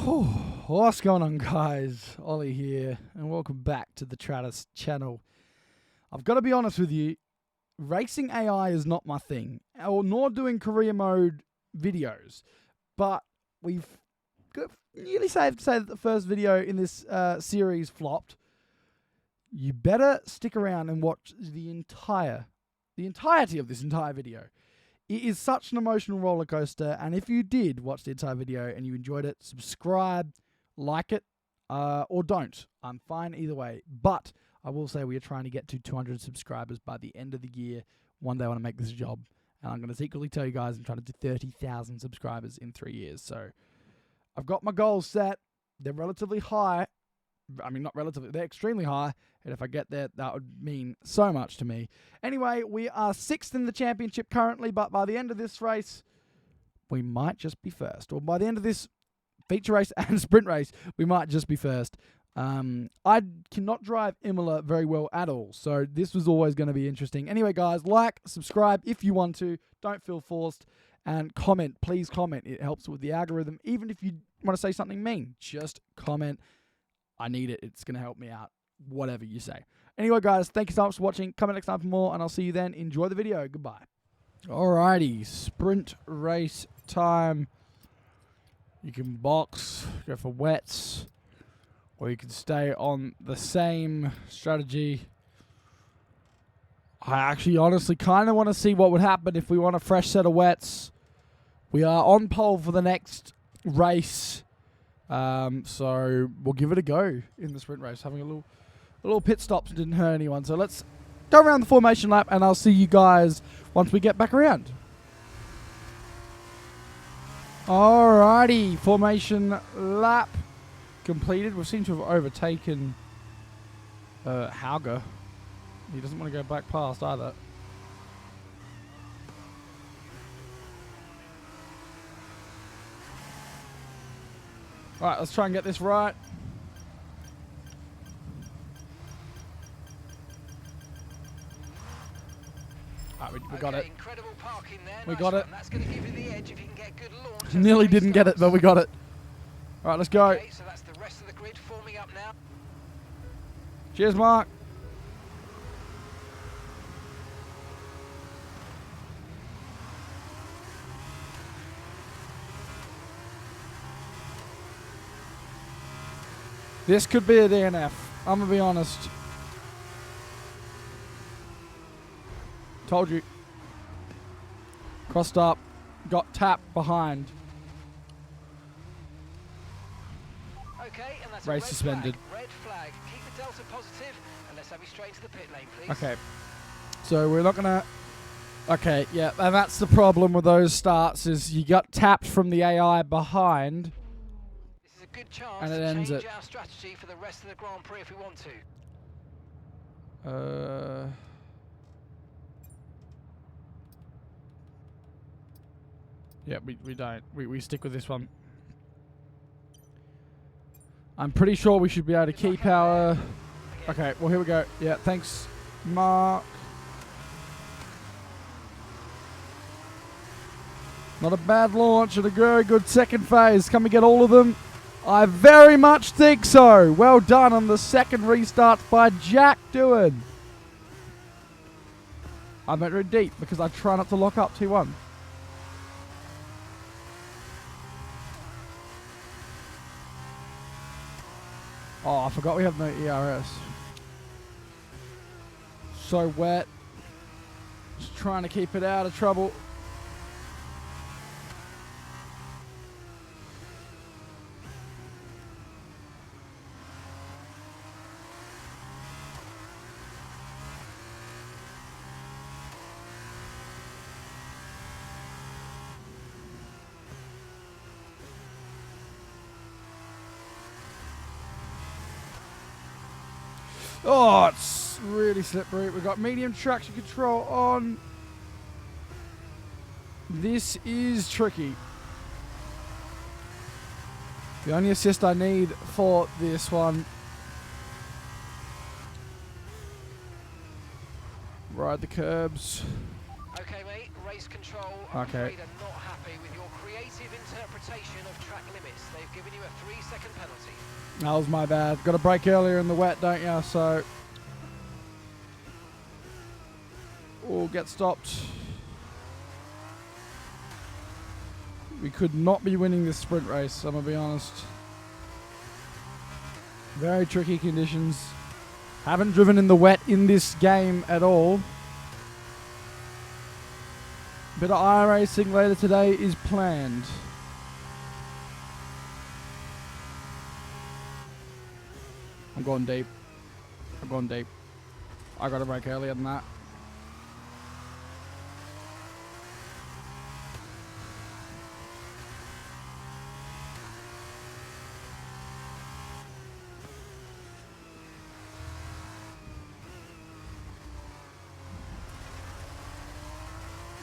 What's going on, guys? Ollie here, and welcome back to the Tratus channel. I've got to be honest with you, racing AI is not my thing, nor doing career mode videos. But we've nearly safe to say that the first video in this series flopped. You better stick around and watch the entirety of this entire video. It is such an emotional roller coaster, and if you did watch the entire video and you enjoyed it, subscribe, like it, or don't. I'm fine either way. But I will say we are trying to get to 200 subscribers by the end of the year. One day I want to make this a job, and I'm going to secretly tell you guys I'm trying to do 30,000 subscribers in 3 years. So I've got my goals set. They're relatively high. I mean, not relatively, they're extremely high. And if I get there, that would mean so much to me. Anyway, we are 6th in the championship currently, but by the end of this race, we might just be first. Or by the end of this feature race and sprint race, we might just be first. I cannot drive Imola very well at all, so this was always going to be interesting. Anyway, guys, like, subscribe if you want to. Don't feel forced. And comment. Please comment. It helps with the algorithm. Even if you want to say something mean, just comment. I need it. It's going to help me out. Whatever you say. Anyway, guys, thank you so much for watching. Comment next time for more, and I'll see you then. Enjoy the video. Goodbye. Alrighty, sprint race time. You can box, go for wets, or you can stay on the same strategy. I actually honestly kind of want to see what would happen if we want a fresh set of wets. We are on pole for the next race. So we'll give it a go in the sprint race. Having a little pit stops didn't hurt anyone. So let's go around the formation lap, and I'll see you guys once we get back around. Alrighty, formation lap completed. We seem to have overtaken Hauger. He doesn't want to go back past either. Alright, let's try and get this right. Alright, we got it. Incredible parking there. We Nice got one. it. That's going to give you the edge if you can get good launch. Nearly didn't get it, but we got it. Alright, let's go. Okay, so that's the rest of the grid forming up now. Cheers, Mark. This could be a DNF. I'm going to be honest. Told you. Crossed up. Got tapped behind. Okay, and that's Race a red suspended. Flag. Red flag. Keep the delta positive, and let's have you straight to the pit lane, please. Okay. So we're not going to... Okay, yeah. And that's the problem with those starts is you got tapped from the AI behind. This is a good chance And it to ends change it. our strategy for the rest of the Grand Prix if we want to. Yeah, we don't. We stick with this one. I'm pretty sure we should be able to keep our... Okay, well, here we go. Yeah, thanks, Mark. Not a bad launch and a very good second phase. Can we get all of them? I very much think so. Well done on the second restart by Jack Doohan. I went very deep because I try not to lock up T1. Oh, I forgot we have no ERS. So wet. Just trying to keep it out of trouble. Oh, it's really slippery. We've got medium traction control on. This is tricky. The only assist I need for this one. Ride the curbs. Okay, mate, race control. I'm Okay. afraid are not happy with your creative interpretation of track limits. They've giving you a 3-second penalty. That was my bad. Got to brake earlier in the wet, don't you? So we'll get stopped. We could not be winning this sprint race, I'm going to be honest. Very tricky conditions. Haven't driven in the wet in this game at all. Bit of iRacing later today is planned. I'm going deep. I'm going deep. I got to brake earlier than that.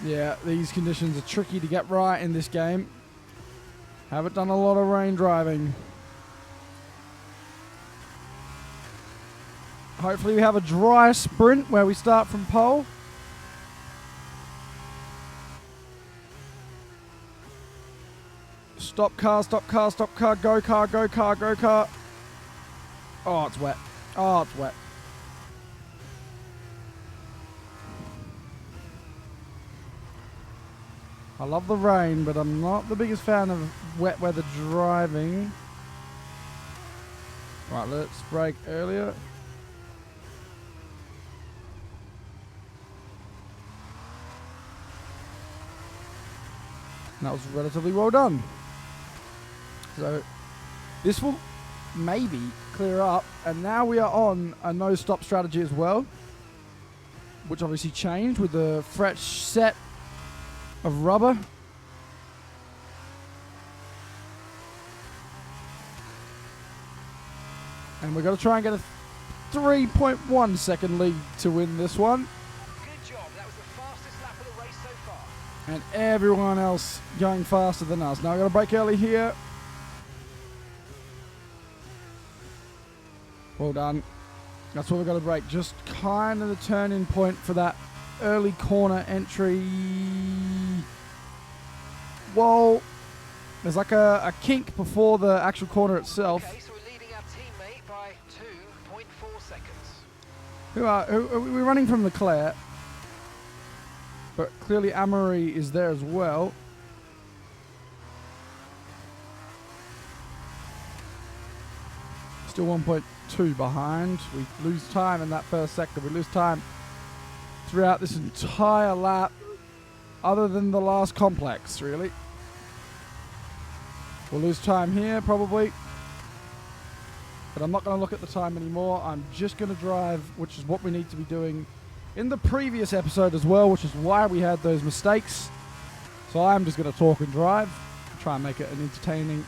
Yeah, these conditions are tricky to get right in this game. Haven't done a lot of rain driving. Hopefully we have a dry sprint where we start from pole. Stop car, stop car, stop car, go car, go car, go car. Oh, it's wet. Oh, it's wet. I love the rain, but I'm not the biggest fan of wet weather driving. Right, let's brake earlier. And that was relatively well done. So this will maybe clear up, and now we are on a no-stop strategy as well, which obviously changed with the fresh set of rubber. And we're going to try and get a 3.1 second lead to win this one. Good job. That was the fastest lap of the race so far. And everyone else going faster than us. Now I've got to brake early here. Well done. That's what we've got to brake. Just kind of the turning point for that early corner entry. Whoa. There's like a kink before the actual corner itself. Okay, so we're leading our teammate by 2.4 seconds. We're running from Leclerc. But clearly Amory is there as well. Still 1.2 behind. We lose time in that first sector. We lose time throughout this entire lap, other than the last complex, really. We'll lose time here, probably. But I'm not going to look at the time anymore. I'm just going to drive, which is what we need to be doing in the previous episode as well, which is why we had those mistakes. So I'm just going to talk and drive, try and make it an entertaining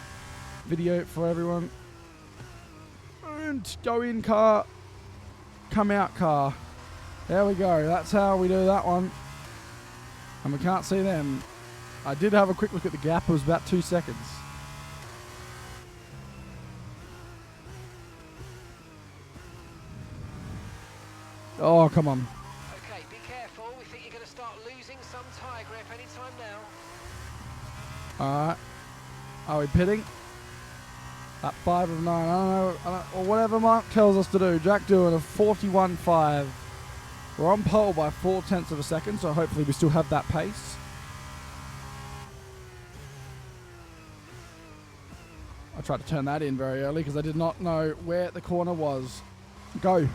video for everyone. And go in car, come out car. There we go. That's how we do that one. And we can't see them. I did have a quick look at the gap. It was about 2 seconds. Oh, come on. Okay, be careful. We think you're going to start losing some tyre grip anytime now. Alright. Are we pitting? At 5 of 9. I don't know. Or whatever Mark tells us to do. Jack doing a 41.5. We're on pole by 0.4 of a second, so hopefully we still have that pace. I tried to turn that in very early because I did not know where the corner was. Go.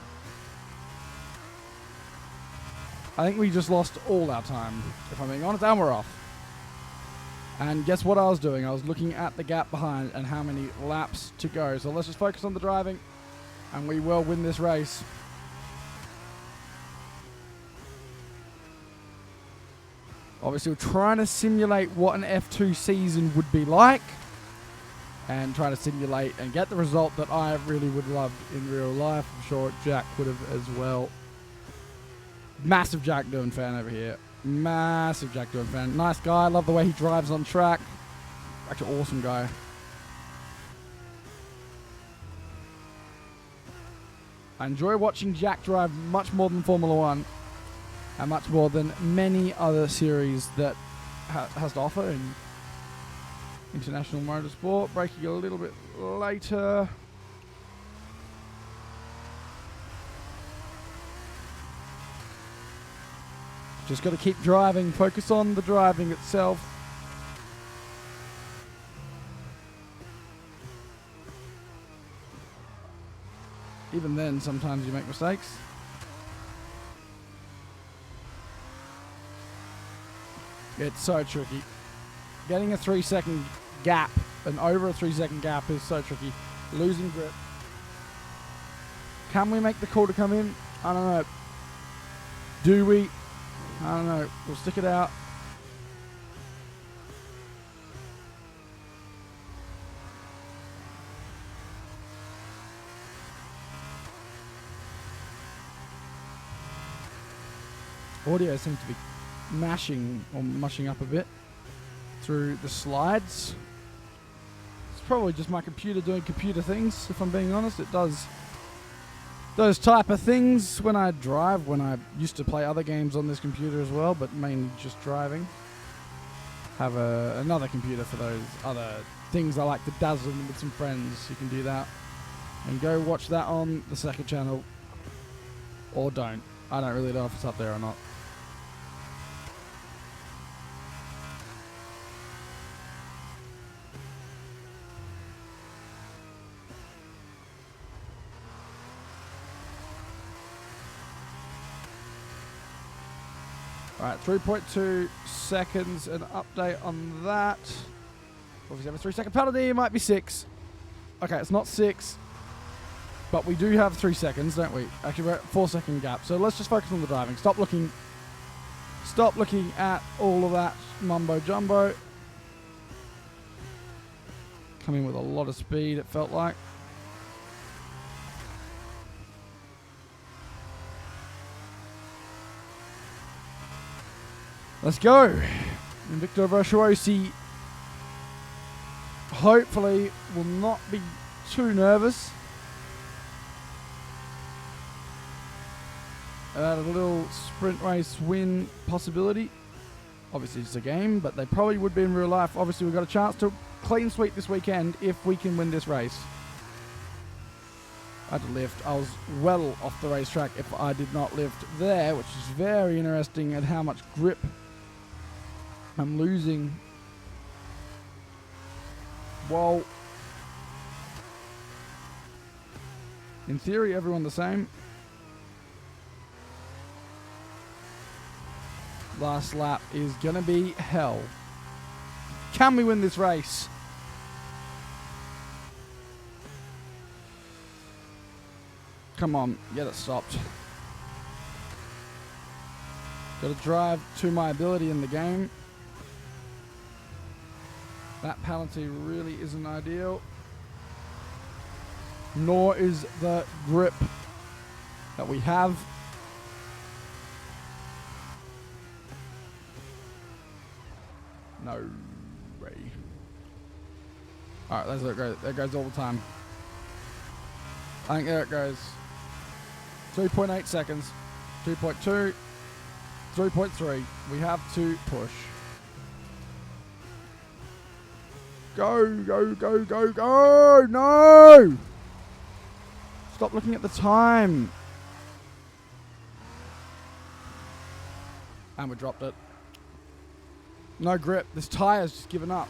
I think we just lost all our time, if I'm being honest, and we're off. And guess what I was doing? I was looking at the gap behind and how many laps to go. So let's just focus on the driving, and we will win this race. Obviously, we're trying to simulate what an F2 season would be like, and try to simulate and get the result that I really would love in real life. I'm sure Jack would have as well. Massive Jack Doohan fan over here. Massive Jack Doohan fan. Nice guy. Love the way he drives on track. Actually, awesome guy. I enjoy watching Jack drive much more than Formula One, and much more than many other series that has to offer. And International Motorsport, braking a little bit later. Just got to keep driving, focus on the driving itself. Even then, sometimes you make mistakes. It's so tricky. Getting a 3-second gap, and over a 3-second gap is so tricky. Losing grip. Can we make the call to come in? I don't know. Do we? I don't know. We'll stick it out. Audio seems to be mashing or mushing up a bit through the slides. It's probably just my computer doing computer things, if I'm being honest. It does those type of things when I drive, when I used to play other games on this computer as well, but mainly just driving. Have another computer for those other things I like to dazzle with some friends. You can do that. And go watch that on the second channel. Or don't. I don't really know if it's up there or not. Alright, 3.2 seconds, an update on that. Obviously have a 3-second penalty, it might be 6. Okay, it's not 6, but we do have 3 seconds, don't we? Actually, we're at 4-second gap, so let's just focus on the driving. Stop looking at all of that mumbo jumbo. Coming with a lot of speed, it felt like. Let's go. And Victor Versiosi hopefully will not be too nervous about a little sprint race win possibility. Obviously it's a game, but they probably would be in real life. Obviously we've got a chance to clean sweep this weekend if we can win this race. I had to lift. I was well off the racetrack if I did not lift there, which is very interesting at how much grip I'm losing. Well, in theory, everyone the same. Last lap is gonna be hell. Can we win this race? Come on, get it stopped. Gotta drive to my ability in the game. That penalty really isn't ideal. Nor is the grip that we have. No way. Alright, let's let it go. There goes all the time. I think there it goes. 3.8 seconds. 2.2. 3.3. We have to push. Go, go, go, go, go! No! Stop looking at the time. And we dropped it. No grip. This tire's just given up.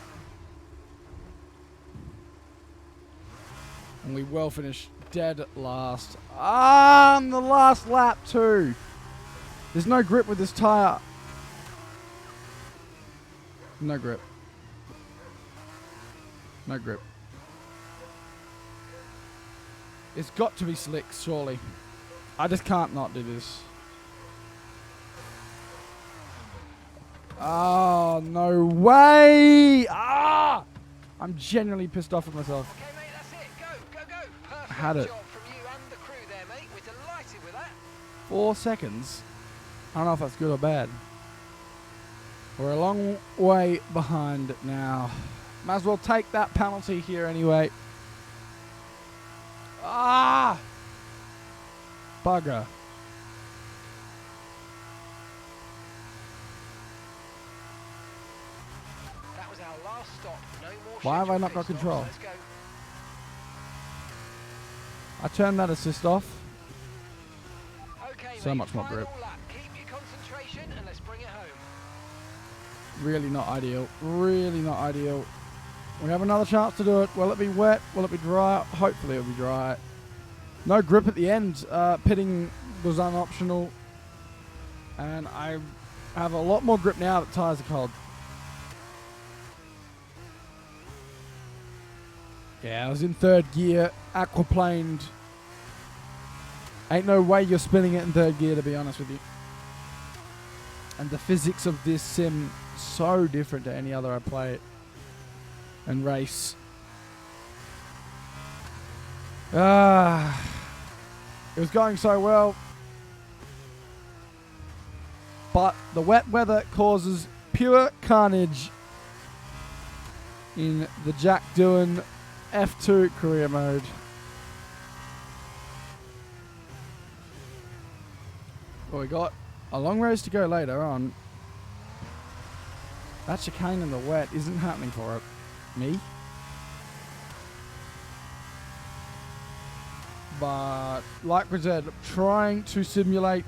And we well finished dead last. On the last lap too. There's no grip with this tire. No grip. No grip. It's got to be slicks, surely. I just can't not do this. Oh, no way! Ah! I'm genuinely pissed off with myself. Okay, mate, that's it. Go, go, go. Perfect Had it. job from you and the crew there, mate. We're delighted with that. 4 seconds. I don't know if that's good or bad. We're a long way behind now. Might as well take that penalty here anyway. Ah! Bugger. That was our last stop. No more Why have I not got control? I turned that assist off. Okay, So much more grip. Keep your concentration and let's bring it home. Really not ideal. Really not ideal. We have another chance to do it. Will it be wet? Will it be dry? Hopefully it'll be dry. No grip at the end. Pitting was unoptional. And I have a lot more grip now that tyres are cold. Yeah, I was in third gear, aquaplaned. Ain't no way you're spinning it in third gear, to be honest with you. And the physics of this sim, so different to any other I play and race. It was going so well. But the wet weather causes pure carnage in the Jack Doohan F2 career mode. Well, we got a long race to go later on. That chicane in the wet isn't happening for me. But like we said, trying to simulate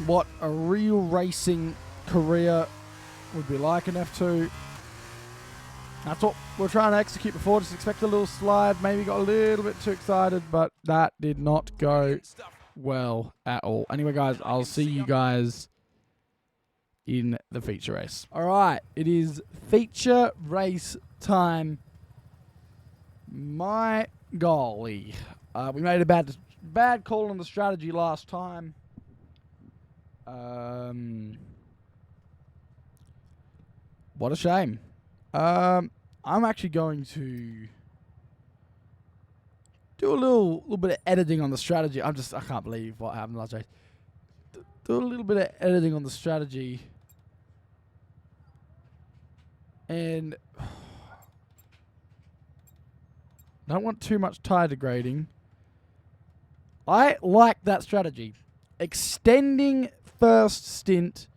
what a real racing career would be like in F2. That's what we're trying to execute before. Just expect a little slide. Maybe got a little bit too excited, but that did not go well at all. Anyway, guys, I'll see you guys in the feature race. All right, it is feature race time. My golly. We made a bad call on the strategy last time. What a shame. I'm actually going to do a little bit of editing on the strategy. I can't believe what happened last race. Do a little bit of editing on the strategy. And don't want too much tire degrading. I like that strategy. Extending first stint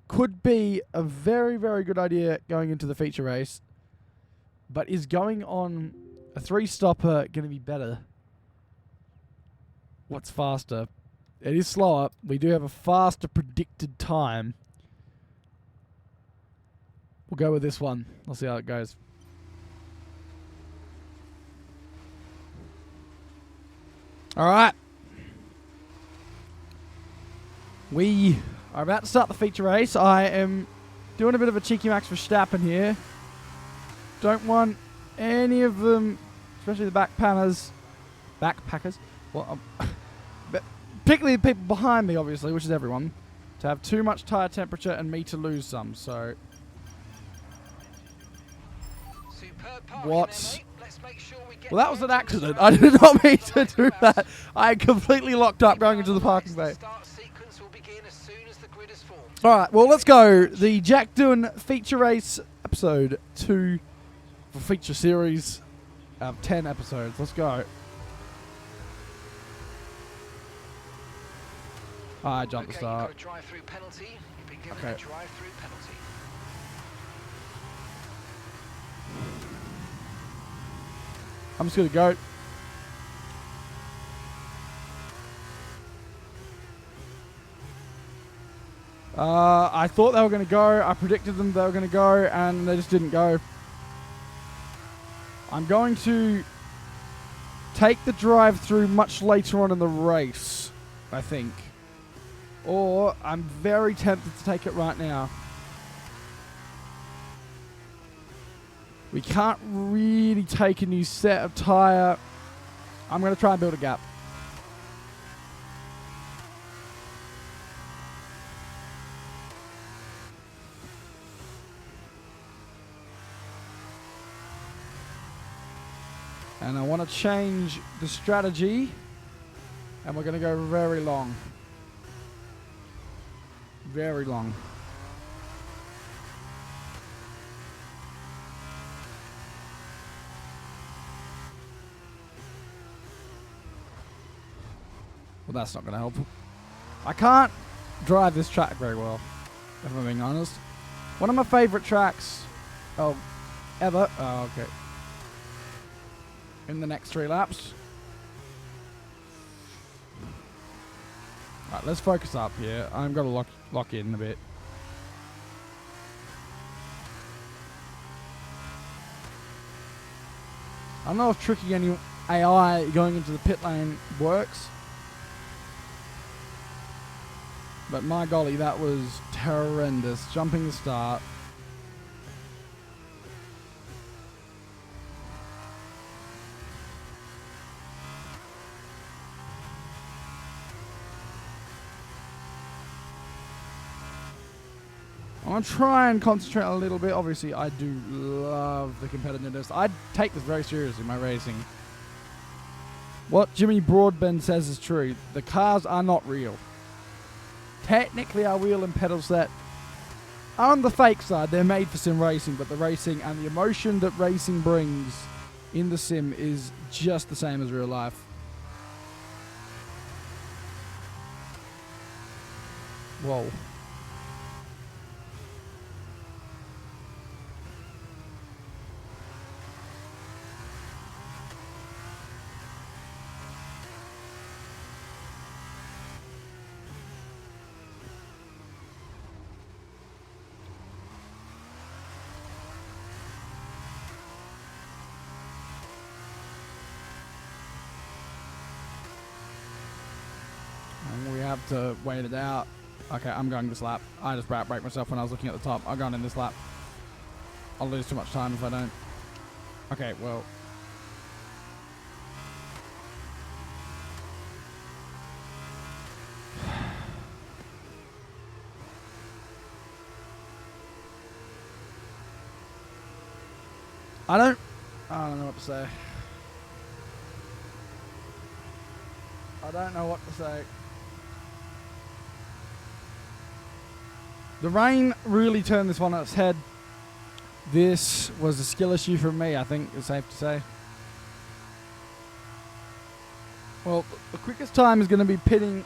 could be a very, very good idea going into the feature race. But is going on a 3-stopper going to be better? What's faster? It is slower. We do have a faster predicted time. We'll go with this one. We'll see how it goes. All right. We are about to start the feature race. I am doing a bit of a cheeky Max Verstappen here. Don't want any of them, especially the backpackers. Well, particularly the people behind me, obviously, which is everyone, to have too much tire temperature and me to lose some. So, what? Well, that was an accident. I did not mean to do that. I completely locked up going into the parking bay. Alright, well, let's go. The Jack Doohan feature race episode 2 for feature series of 10 episodes. Let's go. I jumped the start. Okay. I'm just going to go. I thought they were going to go. I predicted them they were going to go, and they just didn't go. I'm going to take the drive-through much later on in the race, I think. Or I'm very tempted to take it right now. We can't really take a new set of tyre. I'm going to try and build a gap. And I want to change the strategy. And we're going to go very long. Very long. Well, that's not going to help. I can't drive this track very well, if I'm being honest. One of my favourite tracks ever. Oh, okay. In the next 3 laps. Right, let's focus up here. I'm going to lock in a bit. I don't know if tricking any AI going into the pit lane works. But my golly, that was horrendous. Jumping the start. I'm going to try and concentrate a little bit. Obviously, I do love the competitiveness. I take this very seriously in my racing. What Jimmy Broadbent says is true. The cars are not real. Technically, our wheel and pedal set are on the fake side. They're made for sim racing, but the racing and the emotion that racing brings in the sim is just the same as real life. Whoa. We have to wait it out. Okay, I'm going this lap. I just braked myself when I was looking at the top. I'm going in this lap. I'll lose too much time if I don't. Okay, well. I don't know what to say. I don't know what to say. The rain really turned this one on its head. This was a skill issue for me, I think it's safe to say. Well, the quickest time is going to be pitting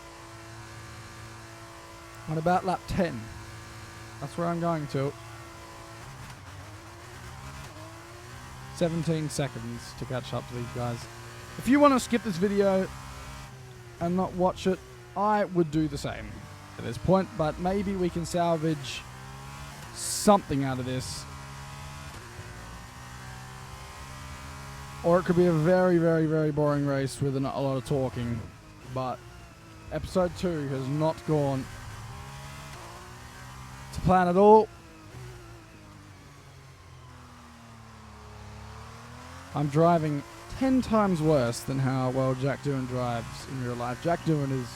on about lap 10. That's where I'm going to. 17 seconds to catch up to these guys. If you want to skip this video and not watch it, I would do the same at this point, but maybe we can salvage something out of this. Or it could be a very, very, very boring race with a lot of talking. But episode 2 has not gone to plan at all. I'm driving 10 times worse than how well Jack Doohan drives in real life. Jack Doohan is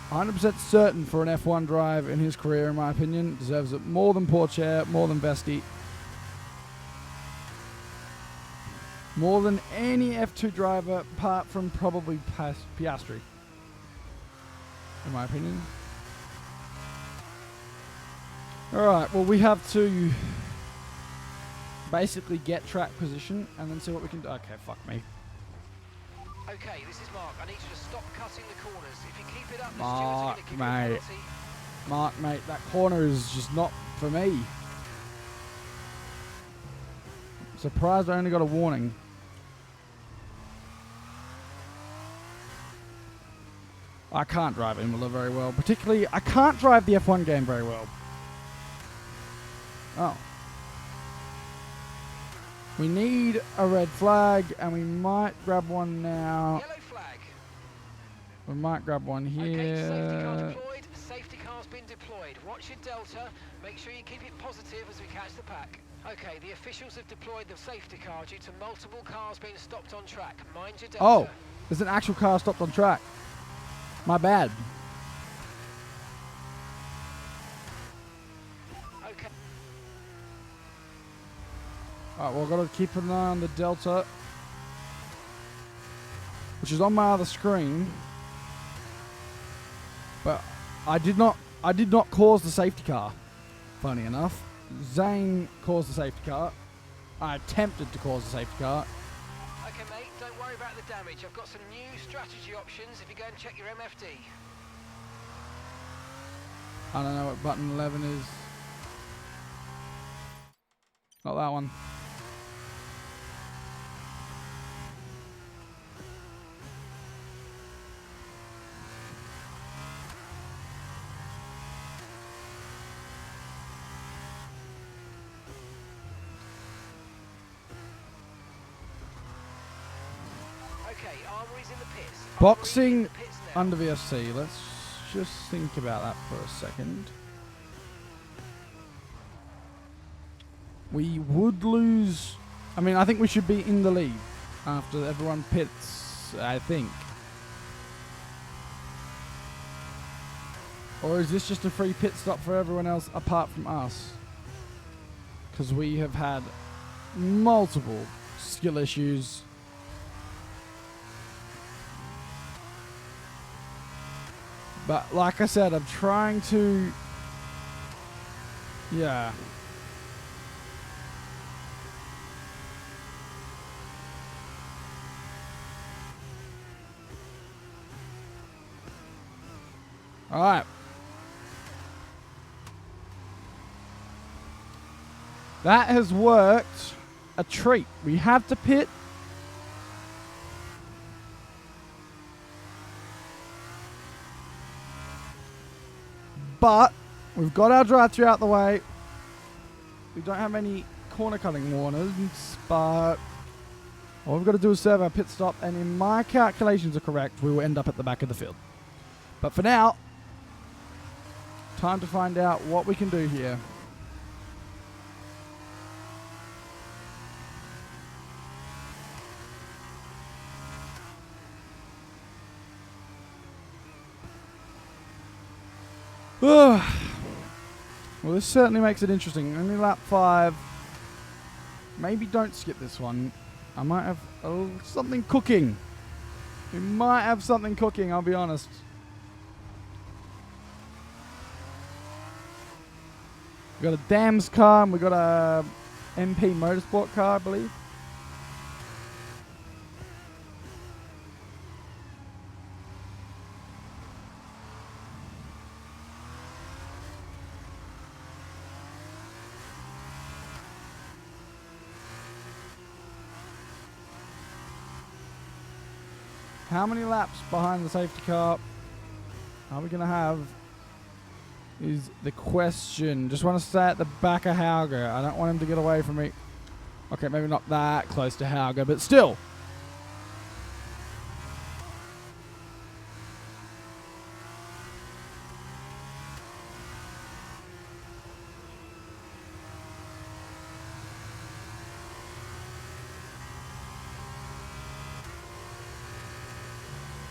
100% certain for an F1 drive in his career, in my opinion. Deserves it more than Pourchaire, more than Vesti. More than any F2 driver, apart from probably Piastri, in my opinion. Alright, well, we have to basically get track position and then see what we can do. Okay, fuck me. Okay, this is Mark. I need you to stop cutting the corners. If you keep it up, the Mark, stewards are going to give you a penalty. Mark, mate, that corner is just not for me. Surprised I only got a warning. I can't drive Imola very well. Particularly, I can't drive the F1 game very well. Oh. We need a red flag, and we might grab one now. Yellow flag. We might grab one here. Okay, safety car deployed. Safety car's been deployed. Watch your delta. Make sure you keep it positive as we catch the pack. Okay, the officials have deployed the safety car due to multiple cars being stopped on track. Mind your delta. Oh, there's an actual car stopped on track. My bad. Okay. Alright, well, I've got to keep an eye on the delta, which is on my other screen. But I did not cause the safety car, funny enough. Zane caused the safety car. I attempted to cause the safety car. Okay, mate, don't worry about the damage. I've got some new strategy options if you go and check your MFD. I don't know what button 11 is. Not that one. Okay, Armory's in the pits. Boxing Armory in the pits now. under VSC. Let's just think about that for a second. We would lose. I mean, I think we should be in the lead after everyone pits, I think. Or is this just a free pit stop for everyone else apart from us? Because we have had multiple skill issues. But like I said, I'm trying to... Yeah. Alright. That has worked a treat. We have to pit. But we've got our drive-thru out the way. We don't have any corner cutting warnings, but all we've got to do is serve our pit stop, and if my calculations are correct, we will end up at the back of the field. But for now, time to find out what we can do here. Well, this certainly makes it interesting. Only lap 5. Maybe don't skip this one. I might have something cooking. We might have something cooking, I'll be honest. We got a Dams car and we got a MP Motorsport car, I believe. How many laps behind the safety car are we going to have is the question. Just want to stay at the back of Hauger. I don't want him to get away from me. Okay, maybe not that close to Hauger, but still.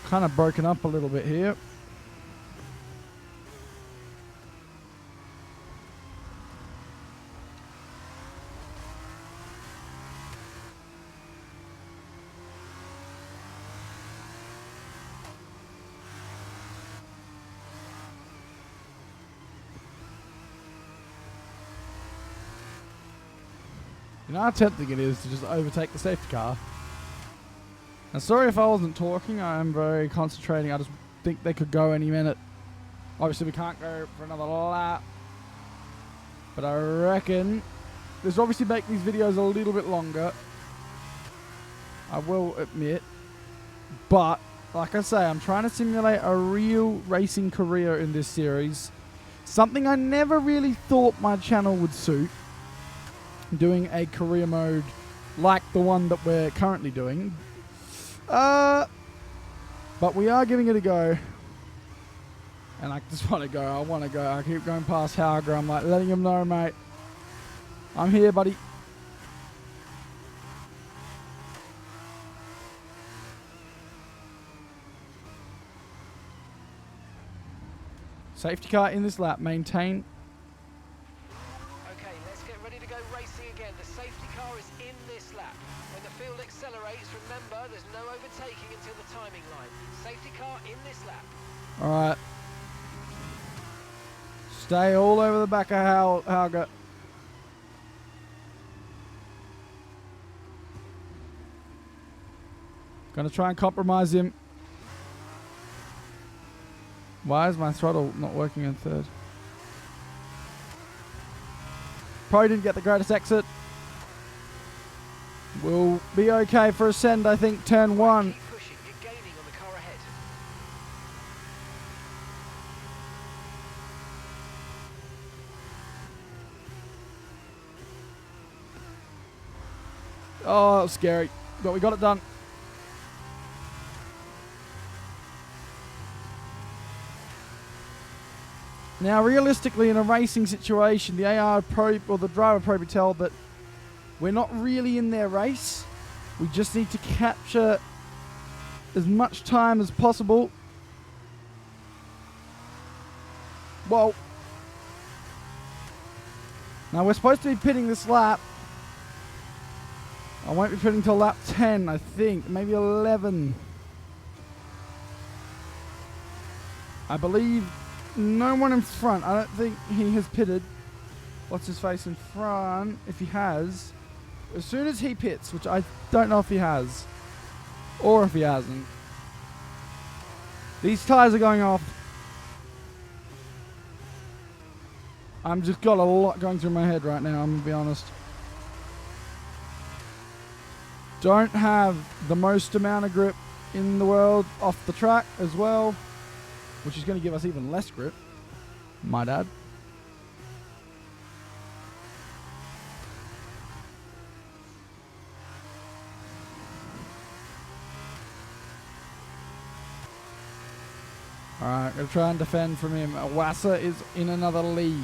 Kind of broken up a little bit here. You know how tempting it is to just overtake the safety car. And sorry if I wasn't talking, I am very concentrating. I just think they could go any minute. Obviously we can't go for another lap. But I reckon this obviously make these videos a little bit longer. I will admit. But, like I say, I'm trying to simulate a real racing career in this series. Something I never really thought my channel would suit. Doing a career mode like the one that we're currently doing. But we are giving it a go. And I just want to go. I want to go. I keep going past Hauger. I'm like letting him know, mate. I'm here, buddy. Safety car in this lap. Maintain. Okay, let's get ready to go racing again. The safety car is in this lap. When the field accelerates, remember there's no overtaking until the timing line. Safety car in this lap. Alright. Stay all over the back of Hauger. Gonna try and compromise him. Why is my throttle not working in third? Probably didn't get the greatest exit. We'll be okay for ascend, I think, turn 1. Keep pushing. You're gaining on the car ahead. Oh, it was scary. But we got it done. Now, realistically, in a racing situation, the AR or the driver probably tell that we're not really in their race. We just need to capture as much time as possible. Well, now we're supposed to be pitting this lap. I won't be pitting till lap 10, I think. Maybe 11. I believe no one in front. I don't think he has pitted. What's his face in front? If he has. As soon as he pits, which I don't know if he has. Or if he hasn't. These tyres are going off. I'm just got a lot going through my head right now, I'm going to be honest. Don't have the most amount of grip in the world off the track as well, which is going to give us even less grip, might add. Alright, going to try and defend from him. Wasser is in another league.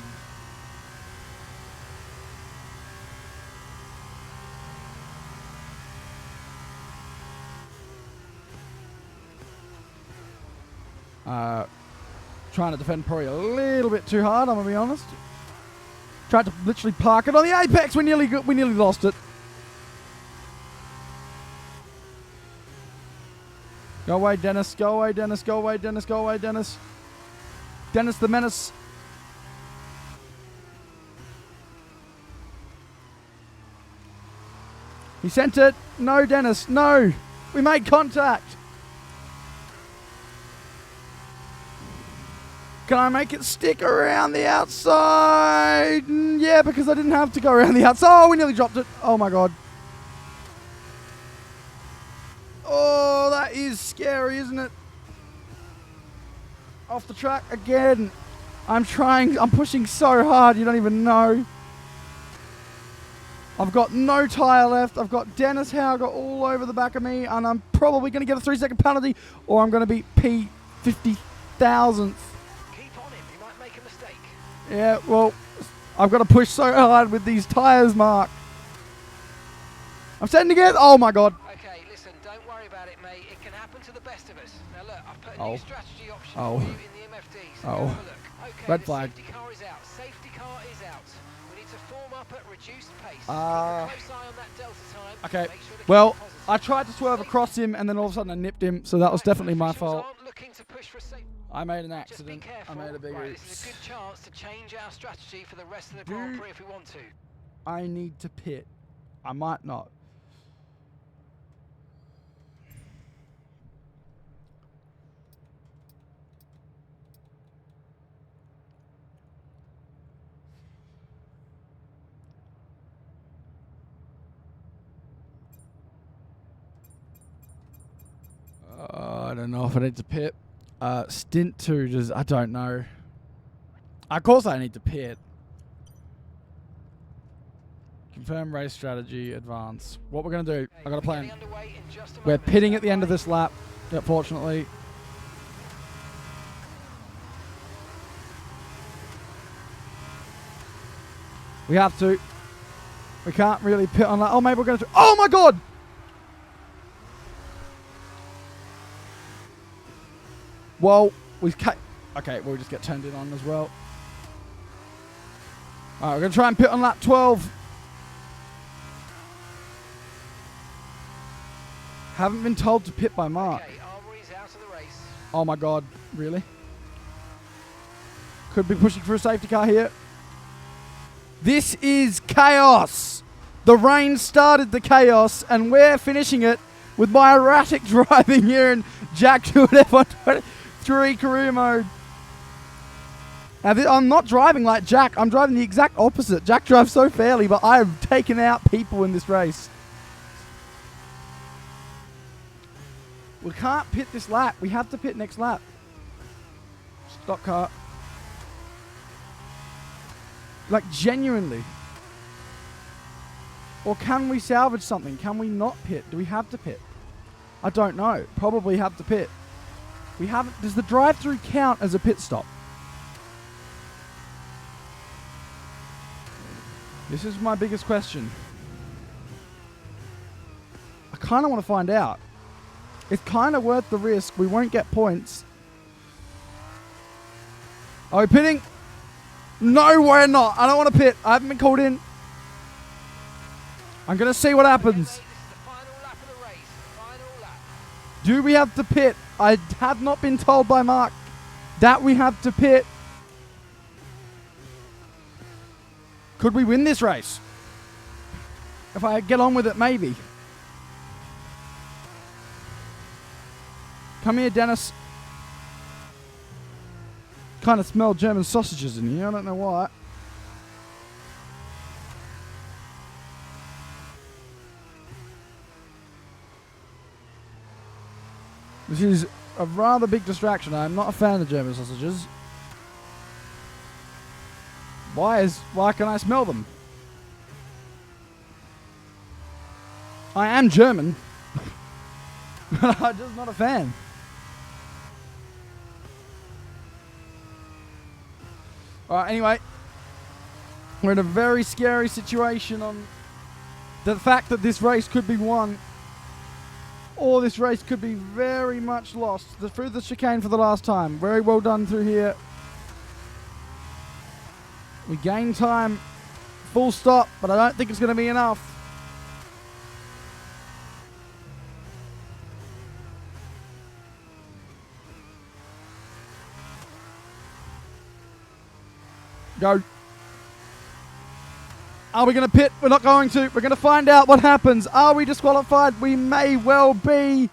Trying to defend probably a little bit too hard, I'm going to be honest. Tried to literally park it on the apex. We nearly lost it. Go away, Dennis. Go away, Dennis. Go away, Dennis. Go away, Dennis. Dennis the Menace. He sent it. No, Dennis. No. We made contact. Can I make it stick around the outside? Yeah, because I didn't have to go around the outside. Oh, we nearly dropped it. Oh, my God. Oh, that is scary, isn't it? Off the track again. I'm pushing so hard, you don't even know. I've got no tyre left. I've got Dennis Hauger all over the back of me, and I'm probably going to get a 3-second penalty, or I'm going to be P50,000th. Yeah, well, I've got to push so hard with these tyres, Mark. I'm sending it. Oh, my God. Okay, listen, don't worry about it, mate. It can happen to the best of us. Now, look, I've put a new strategy option for you in the MFD, so have a look. Okay, red flag. Safety car is out. Safety car is out. We need to form up at reduced pace. Keep a close eye on that delta time. Okay, Make sure well, I tried to swerve across him, and then all of a sudden I nipped him, so that was definitely my fault. I made an accident. I made a big oops. This is a good chance to change our strategy for the rest of the Grand Prix if we want to. I need to pit. I might not. I don't know if I need to pit. Stint 2, I don't know. Of course I need to pit. Confirm race strategy, advance. What we're going to do, I got a plan. We're pitting at the end of this lap, unfortunately. We have to. We can't really pit on that. Oh, maybe we're going to. Oh my God! Well, okay, we'll just get turned in on as well. Alright, we're going to try and pit on lap 12. Haven't been told to pit by Mark. Okay, Armory's out of the race. Oh my God, really? Could be pushing for a safety car here. This is chaos. The rain started the chaos, and we're finishing it with my erratic driving here in Jack Stewart F1 23 career mode. Now, I'm not driving like Jack. I'm driving the exact opposite. Jack drives so fairly, but I have taken out people in this race. We can't pit this lap. We have to pit next lap. Stock car. Like, genuinely. Or can we salvage something? Can we not pit? Do we have to pit? I don't know. Probably have to pit. We haven't. Does the drive-through count as a pit stop? This is my biggest question. I kind of want to find out. It's kind of worth the risk. We won't get points. Are we pitting? No, we're not. I don't want to pit. I haven't been called in. I'm going to see what happens. Do we have to pit? I have not been told by Mark that we have to pit. Could we win this race? If I get on with it, maybe. Come here, Dennis. Kind of smell German sausages in here. I don't know why. This is a rather big distraction. I'm not a fan of German sausages. Why can I smell them? I am German. I'm just not a fan. Alright, anyway. We're in a very scary situation on the fact that this race could be won. Or this race could be very much lost. Through the chicane for the last time. Very well done through here. We gain time. Full stop, but I don't think it's going to be enough. Go. Are we going to pit? We're not going to. We're going to find out what happens. Are we disqualified? We may well be.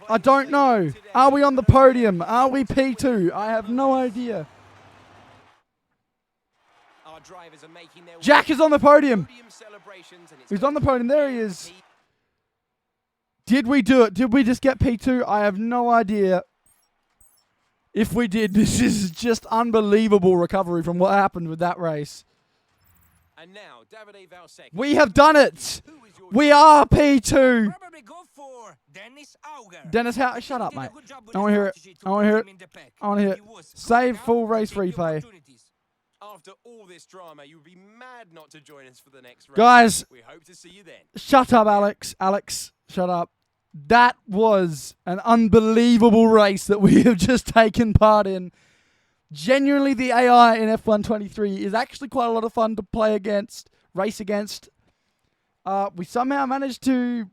I don't know. Are we on the podium? Are we P2? I have no idea. Jack is on the podium. He's on the podium. There he is. Did we do it? Did we just get P2? I have no idea. If we did, this is just unbelievable recovery from what happened with that race. And now, Davide Valsecchi. We have done it. We are P2. Dennis, shut up, mate. I want to hear it. I want to hear it. I want to hear it. Save full race replay. After all this drama, you would be mad not to join us for the next race. Guys, we hope to see you then. Shut up, Alex. Alex, shut up. That was an unbelievable race that we have just taken part in. Genuinely, the AI in F1 23 is actually quite a lot of fun to play against, race against. We somehow managed to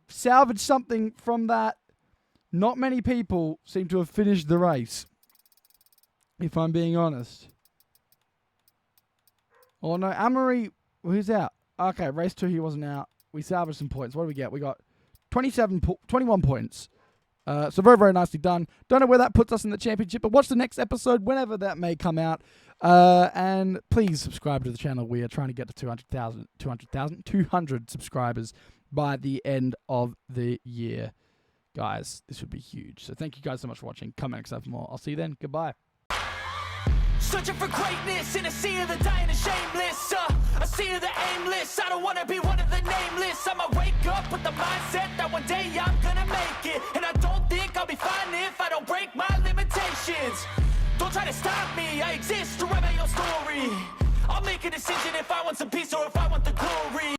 salvage something from that. Not many people seem to have finished the race, if I'm being honest. Oh no, Amory, who's out? Okay, race 2, he wasn't out. We salvaged some points. What do we get? We got 21 points. So very, very nicely done. Don't know where that puts us in the championship, but watch the next episode whenever that may come out. And please subscribe to the channel. We are trying to get to 200 subscribers by the end of the year. Guys, this would be huge. So thank you guys so much for watching. Come back for more. I'll see you then. Goodbye. Searching for greatness in a sea of the dying and shameless. A sea of the aimless. I don't want to be one of the nameless. I'ma wake up with the mindset that one day I'm gonna make it. And I don't think I'll be fine if I don't break my limitations. Don't try to stop me, I exist to write my own story. I'll make a decision if I want some peace or if I want the glory.